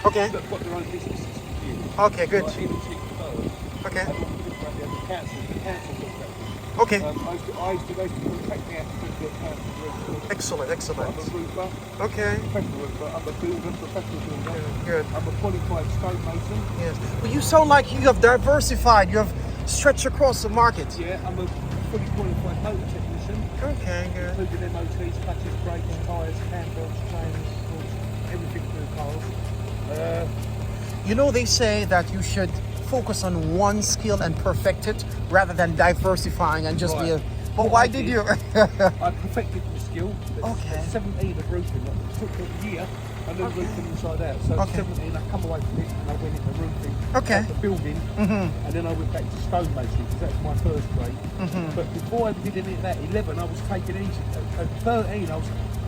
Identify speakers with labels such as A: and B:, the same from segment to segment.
A: Okay.
B: that have got their own businesses for years.
A: Okay, good.
B: Like even Chick Bird.
A: Okay.
B: The council looked at it.
A: Okay.
B: I used to contact the applicant to get council roof.
A: Excellent, excellent.
B: I'm a roofer,
A: Okay.
B: professional roofer, I'm a builder, professional builder.
A: Good.
B: I'm a qualified stonemason.
A: Yes. Well, you sound like you have diversified. You have stretched across the market.
B: Yeah, I'm a fully qualified motor technician,
A: Okay, good.
B: including MOTs, clutches, brakes, tyres, handbells, chains, everything for the cars.
A: You know, they say that you should focus on one skill and perfect it rather than diversifying and just be a...
B: Right.
A: But
B: What
A: why
B: I
A: did
B: did-
A: you?
B: I perfected the skill.
A: Okay.
B: At 17 of roofing. It took a year. I learned
A: Okay.
B: roofing inside out. So
A: Okay.
B: at 17, I come away from it and I went into roofing.
A: Okay.
B: The building. And then I went back to stonemason because that was my first grade. But before I did any of that, 11, I was taking engine. At 13,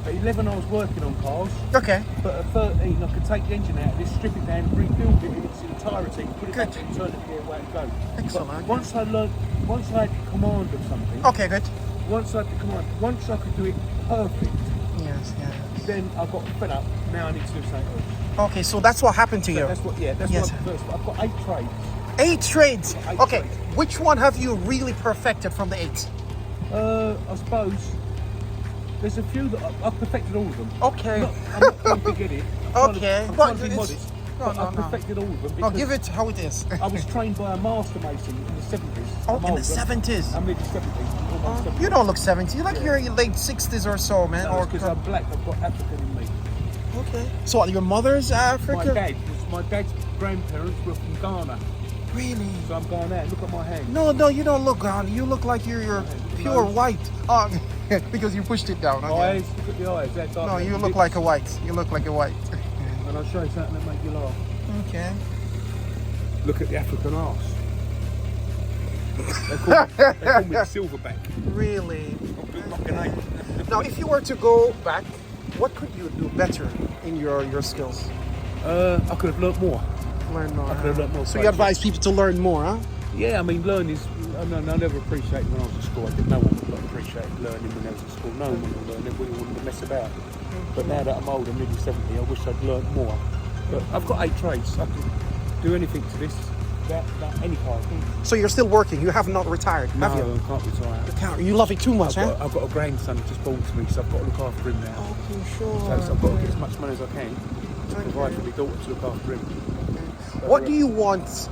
B: at 11, I was working on cars.
A: Okay.
B: But at 13, I could take the engine out, just strip it down, rebuild it in its entirety, put it back
A: Good.
B: in, turn it the way it goes.
A: Excellent.
B: But once I had command of something,
A: Okay, good.
B: once I could do it perfect,
A: Yes, yes.
B: then I got fed up. Now I need to do something else.
A: Okay, so that's what happened to you.
B: That's what
A: Yes.
B: first. I've got 8 trades.
A: 8 trades.
B: Eight
A: Okay,
B: trades.
A: which one have you really perfected from the 8?
B: I suppose there's a few that I've perfected all of them.
A: Okay.
B: I'm not trying to get it.
A: Okay,
B: I'm
A: but
B: trying to be
A: it's-
B: modest.
A: no,
B: but
A: no,
B: I've
A: no.
B: perfected all of them
A: I'll
B: because
A: give it how it is.
B: I was trained by a master mason in the 70s.
A: Oh,
B: I'm
A: in the
B: old,
A: 70s.
B: I'm mid 70s. Almost 70s.
A: You don't look 70. You look
B: Yeah.
A: you're in your late 60s or so, man.
B: No, because I'm black. I've got African in me.
A: Okay. So what, your mother's African?
B: My dad's grandparents were from Ghana,
A: Really?
B: so I'm Ghanaian. Look at my hand.
A: No, you don't look Ghana. You look like you're pure white. Oh, because you pushed it down. Okay.
B: Eyes, look at the eyes. That dark
A: No, you
B: lips.
A: look like a white. You look like a white.
B: And I'll show you something that make you laugh.
A: Okay.
B: Look at the African arse. They call me the silverback.
A: Really?
B: Like an ape.
A: Now, if you were to go back, what could you do better in your skills?
B: I could have learnt more.
A: Learn more.
B: I could have learnt more.
A: So you advise people to learn more, huh?
B: Yeah, I mean, learning is. I never appreciated when I was at school. I did. No one would appreciate learning when I was at school. No one would learn. Everybody wouldn't mess about. But now that I'm old, I'm nearly 70, I wish I'd learnt more. But I've got 8 trades. I can do anything to this, that any kind.
A: So you're still working. You have not retired, have you?
B: No, I can't retire.
A: You love it too much, huh?
B: I've got a grandson just born to me, so I've got to look after him now.
A: Okay, sure.
B: So I've got to get as much money as I can to provide for my daughter to look after him.
A: What do you want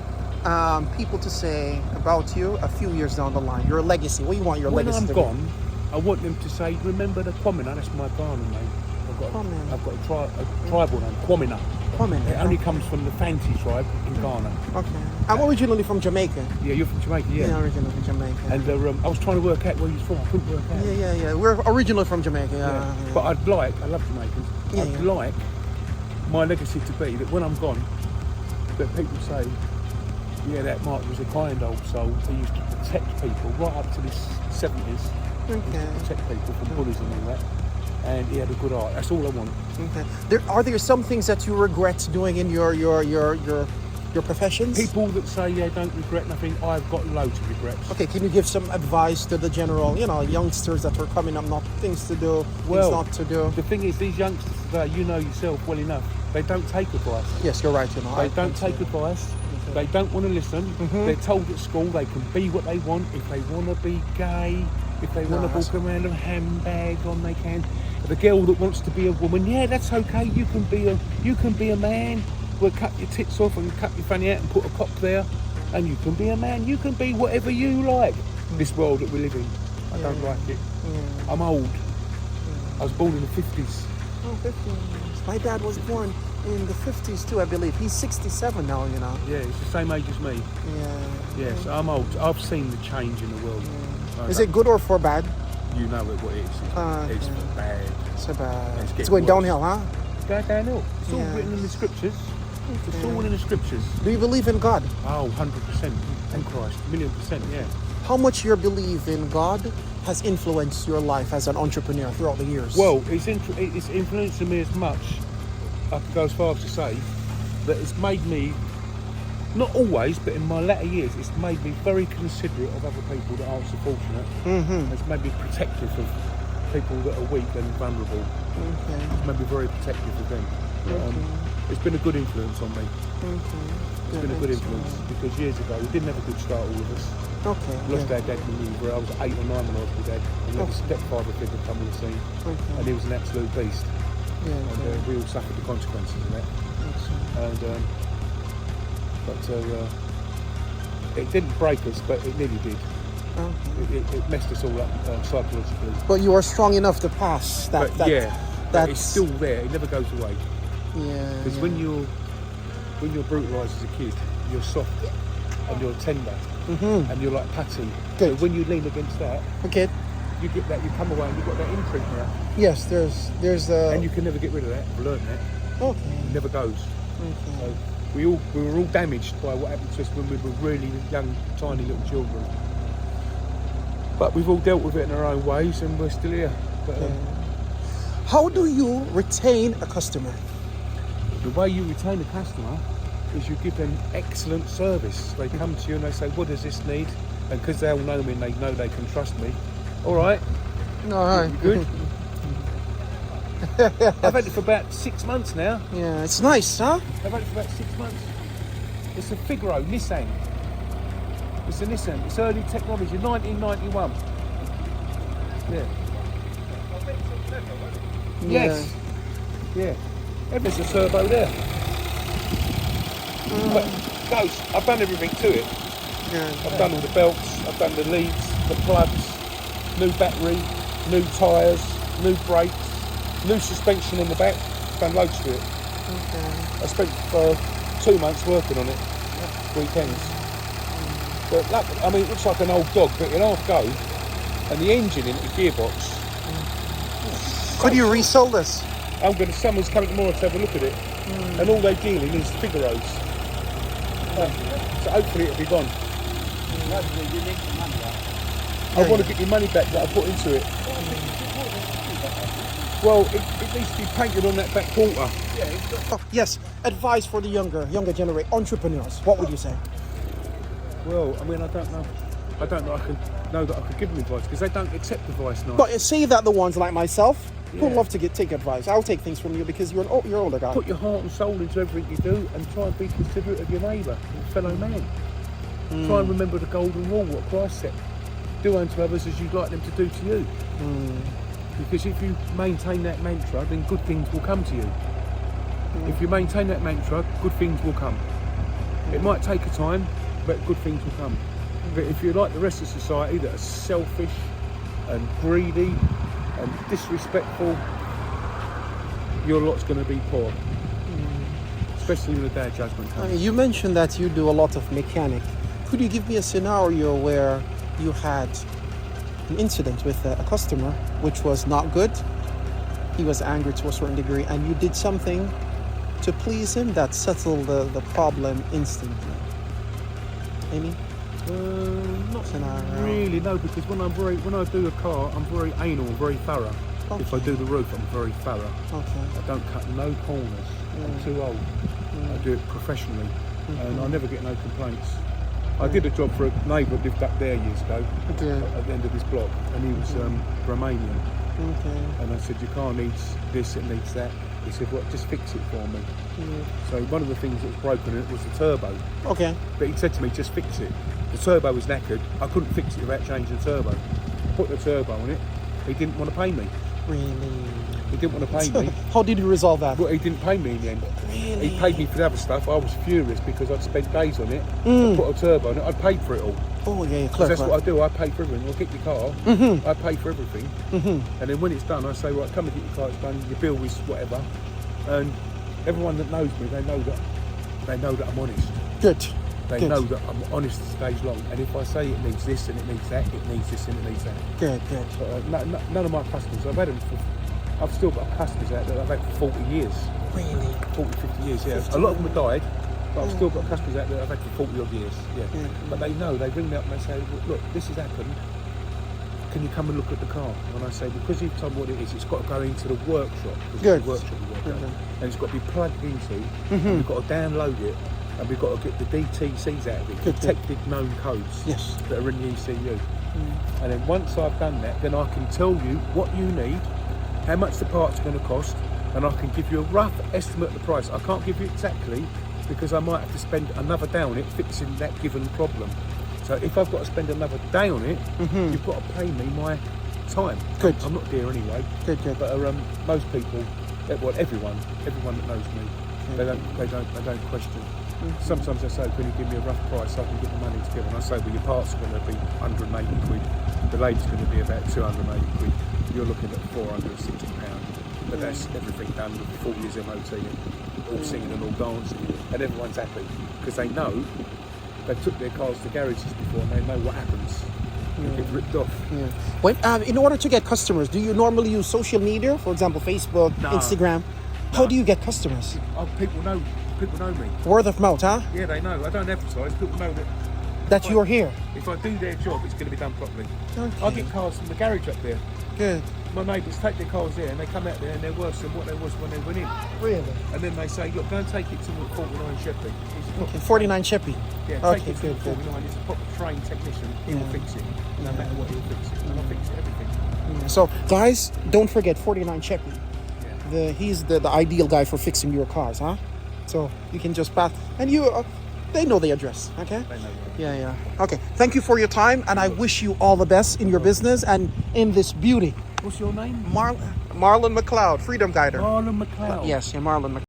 A: people to say about you a few years down the line? Your legacy. What do you want your
B: When
A: legacy
B: I'm
A: to be?
B: gone, I want them to say, remember the Kwamina, that's my Ghana name.
A: Kwamina.
B: I've got a tribal name, Kwamina.
A: Kwamina.
B: It only comes from the Fanti tribe in Ghana.
A: Okay. I'm originally from Jamaica.
B: Yeah, you're from Jamaica, yeah.
A: Yeah, originally from Jamaica.
B: And I was trying to work out where you're from. I couldn't work out.
A: Yeah. We're originally from Jamaica.
B: Yeah. But I love Jamaicans.
A: Yeah,
B: I'd
A: yeah.
B: like my legacy to be that when I'm gone, that people say, yeah, that Mark was a kind old soul. He used to protect people right up to the 70s. He used
A: Okay.
B: to protect people from bullies and all that. And he had a good heart. That's all I want.
A: Okay. Are there some things that you regret doing in your professions?
B: People that say, yeah, don't regret nothing, I've got loads of regrets.
A: Okay, can you give some advice to the general, youngsters that are coming up, not things to do,
B: Well,
A: things not to do?
B: The thing is, these youngsters today, you know yourself well enough, they don't take advice.
A: Yes, you're right.
B: They don't take advice. They don't want to listen. They're told at school they can be what they want. If they want to be gay, if they want to walk around with a handbag on, they can. The girl that wants to be a woman, yeah, that's okay. You can be a man. We'll cut your tits off and cut your fanny out and put a cock there, and you can be a man. You can be whatever you like. This world that we live in, I don't like it. I'm old. I was born in the 50s.
A: Oh, 50s. My dad was born in the 50s too, I believe. He's 67 now,
B: Yeah, he's the same age as me.
A: Yeah.
B: Yes, I'm old. I've seen the change in the world.
A: Is it good or for bad?
B: You know what it is. It's bad.
A: So bad.
B: It's
A: It's
B: getting
A: going
B: worse.
A: downhill, huh?
B: It's going downhill. It's all
A: Yeah.
B: written in the scriptures. It's all in the scriptures.
A: Do you believe in God?
B: Oh, 100%. And Christ. 1,000,000%, yeah.
A: How much your belief in God has influenced your life as an entrepreneur throughout the years?
B: Well, it's influencing me as much, I could go as far as to say, that it's made me, not always, but in my latter years, it's made me very considerate of other people that aren't so fortunate. It's made me protective of people that are weak and vulnerable.
A: Okay.
B: It's made me very protective of them. it's been a good influence on me.
A: Mm-hmm.
B: It's been a good influence because years ago we didn't have a good start, all of us.
A: Okay.
B: We lost our dad when I was 8 or 9 when I lost my dad. And we had a stepfather figure come on the scene, and he was an absolute beast.
A: Yeah.
B: And we all suffered the consequences of that. And it didn't break us, but it nearly did. It messed us all up psychologically.
A: But you are strong enough to pass that.
B: But it's still there. It never goes away.
A: Yeah.
B: Because when you're brutalised as a kid, you're soft and you're tender, and you're like putty.
A: Good.
B: So when you lean against that,
A: Okay.
B: you get that. You come away and you've got that imprint now.
A: Yes, there's
B: And you can never get rid of that. I've learned that.
A: Okay.
B: It never goes.
A: Okay.
B: So we were all damaged by what happened to us when we were really young, tiny little children. But we've all dealt with it in our own ways, and we're still here. But,
A: how do you retain a customer?
B: the way you retain a customer is you give them excellent service. They come to you and they say, "What does this need?" And because they all know me and they know they can trust me. All right.
A: All right.
B: Good. I've had it for about 6 months now.
A: Yeah, it's nice, huh?
B: I've had it for about 6 months. It's a Figaro Nissan. It's a Nissan. It's early technology, 1991. Yeah. Yes. Yeah. There's a turbo there. But those, I've done everything to it.
A: Yeah.
B: I've done all the belts, I've done the leads, the plugs, new battery, new tyres, new brakes, new suspension on the back. Done loads to it.
A: Okay.
B: I spent 2 months working on it, weekends. But I mean, it looks like an old dog, but in half go, and the engine in it, the gearbox.
A: Could you resell this?
B: Someone's coming tomorrow to have a look at it, and all they deal in is Figaros. So hopefully it'll be gone. I want to get your money back that I put into it. Well, it needs to be painted on that back quarter.
A: Oh, yes. Advice for the younger generation, entrepreneurs. What would you say?
B: Well, I mean, I don't know. I don't know that I could give them advice because they don't accept advice now.
A: But say that the ones like myself who
B: Yeah.
A: love to take advice. I'll take things from you because you're older guy.
B: Put your heart and soul into everything you do and try and be considerate of your neighbour, your fellow man. Try and remember the golden rule, what Christ said. Do unto others as you'd like them to do to you. Because if you maintain that mantra, then good things will come to you. If you maintain that mantra, good things will come. It might take a time, but good things will come. But if you're like the rest of society that are selfish and greedy and disrespectful, your lot's going to be poor. Especially when the day of judgment comes.
A: You mentioned that you do a lot of mechanic. Could you give me a scenario where you had an incident with a customer which was not good? He was angry to a certain degree and you did something to please him that settled the problem instantly. Any?
B: Not
A: scenario?
B: really, no, because when I do a car, I'm very anal, very thorough.
A: Okay.
B: If I do the roof, I'm very thorough.
A: Okay.
B: I don't cut no corners. I'm too old. I do it professionally, and I never get no complaints. I did a job for a neighbour who lived up there years ago,
A: Okay.
B: at the end of this block, and he was Romanian.
A: Okay.
B: And I said, your car needs this, it needs that. He said, well, just fix it for me. So one of the things that was broken in it was the turbo.
A: Okay.
B: But he said to me, just fix it. The turbo was knackered. I couldn't fix it without changing the turbo. Put the turbo on it. He didn't want to pay me.
A: Really?
B: He didn't want to pay me.
A: How did you resolve that?
B: Well, he didn't pay me in the end.
A: Really?
B: He paid me for the other stuff. I was furious because I'd spent days on it. I put a turbo on it. I'd paid for it all.
A: Oh yeah,
B: Because
A: clever.
B: that's what I do. I pay for everything. I'll get your car. I pay for everything. And then when it's done, I say, right, come and get your car. It's done. Your bill is whatever. And everyone that knows me, they know that I'm honest.
A: Good.
B: They
A: Good.
B: know that I'm honest as days long. And if I say it needs this and it needs that, it needs this and it needs that.
A: Good. Good.
B: But, none of my customers, I've still got customers out that I've had for 40 years.
A: Really?
B: 40, 50 years, yeah. A lot of them have died, but I've still got customers out there I've had for 40 odd years, yeah. But they know, they ring me up and they say, look, this has happened. Can you come and look at the car? And I say, because you've told me what it is, it's got to go into the workshop.
A: Good.
B: It's the workshop we work at. And it's got to be plugged into, and we've got to download it, and we've got to get the DTCs out of it,
A: Good.
B: detected known codes
A: Yes.
B: that are in the ECU. And then once I've done that, then I can tell you what you need, how much the parts are going to cost, and I can give you a rough estimate of the price. I can't give you exactly because I might have to spend another day on it fixing that given problem. So if I've got to spend another day on it, you've got to pay me my time.
A: Good.
B: I'm not there anyway.
A: Good.
B: But most people, well, everyone that knows me, they don't question. Sometimes I say, can you give me a rough price so I can get the money together? And I say, well, your parts are going to be 180 quid. The lady's going to be about 280 quid. You're looking at 460 pounds. But that's everything done with 4 years MOT and all singing and all dancing, and everyone's happy because they know they took their cars to garages before and they know what happens. They get ripped off.
A: Yeah. When, in order to get customers, do you normally use social media, for example, Facebook,
B: No.
A: Instagram? How do you get customers?
B: Oh, people know me.
A: Word of mouth, huh?
B: Yeah, they know. I don't advertise. People know
A: That you're here.
B: if I do their job, it's going to be done properly.
A: Okay.
B: I get cars from the garage up there.
A: Good.
B: My neighbours take their cars there and they come out there and they're worse than what they was when they went in.
A: Really?
B: And then they say, look, go and take it to 49 Sheppey.
A: Okay. 49 Sheppey.
B: Yeah,
A: Okay,
B: take it to
A: good, good.
B: 49. It's a proper trained technician. He will
A: Yeah.
B: fix it. No matter what, he'll fix it. And I'll fix everything.
A: Yeah. So, guys, don't forget 49 Sheppey.
B: Yeah.
A: He's the ideal guy for fixing your cars, huh? So you can just pass, and they know the address, okay?
B: They know that.
A: Yeah. Okay. Thank you for your time, and I wish you all the best in your business and in this beauty.
B: What's your name?
A: Marlon McLeod, Freedom Guider.
B: Marlon McLeod.
A: Yes, yeah, Marlon McLeod.